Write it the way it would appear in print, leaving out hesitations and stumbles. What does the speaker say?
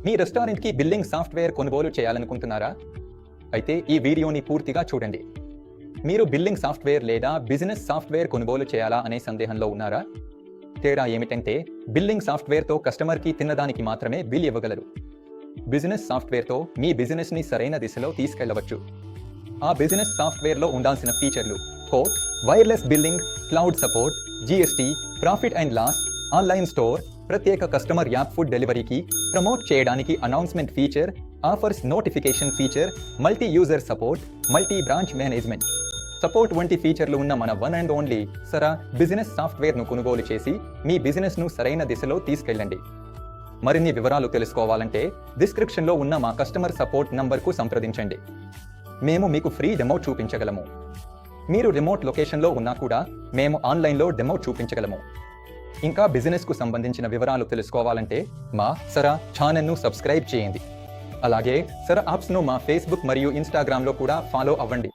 మీ రెస్టారెంట్కి billing software కొనుగోలు చేయాలనుకుంటున్నారా? అయితే ఈ వీడియోని పూర్తిగా చూడండి. మీరు బిల్లింగ్ సాఫ్ట్వేర్ లేదా బిజినెస్ సాఫ్ట్వేర్ కొనుగోలు చేయాలా అనే సందేహంలో ఉన్నారా? తేడా ఏమిటంటే బిల్లింగ్ సాఫ్ట్వేర్తో కస్టమర్కి తిన్నదానికి మాత్రమే బిల్ ఇవ్వగలరు. బిజినెస్ సాఫ్ట్వేర్తో మీ బిజినెస్ని సరైన దిశలో తీసుకెళ్లవచ్చు. ఆ బిజినెస్ సాఫ్ట్వేర్లో ఉండాల్సిన ఫీచర్లు: quote, wireless billing, cloud support, GST, profit and loss, online store, ప్రత్యేక కస్టమర్ యాప్, ఫుడ్ డెలివరీకి ప్రమోట్ చేయడానికి announcement feature, offers notification feature, multi user support, multi branch management support వంటి ఫీచర్లు ఉన్న మన వన్ అండ్ ఓన్లీ సరా బిజినెస్ సాఫ్ట్వేర్ను కొనుగోలు చేసి మీ బిజినెస్ను సరైన దిశలో తీసుకెళ్ళండి. మరిన్ని వివరాలు తెలుసుకోవాలంటే డిస్క్రిప్షన్లో ఉన్న మా కస్టమర్ సపోర్ట్ నంబర్కు సంప్రదించండి. మేము మీకు ఫ్రీ డెమో చూపించగలము. మీరు రిమోట్ లొకేషన్లో ఉన్నా కూడా మేము ఆన్లైన్లో డెమో చూపించగలము. ఇంకా బిజినెస్కు సంబంధించిన వివరాలు తెలుసుకోవాలంటే మా సరా ఛానల్ను సబ్స్క్రైబ్ చేయండి. అలాగే సరా యాప్స్ను మా ఫేస్బుక్ మరియు ఇన్స్టాగ్రామ్లో కూడా ఫాలో అవ్వండి.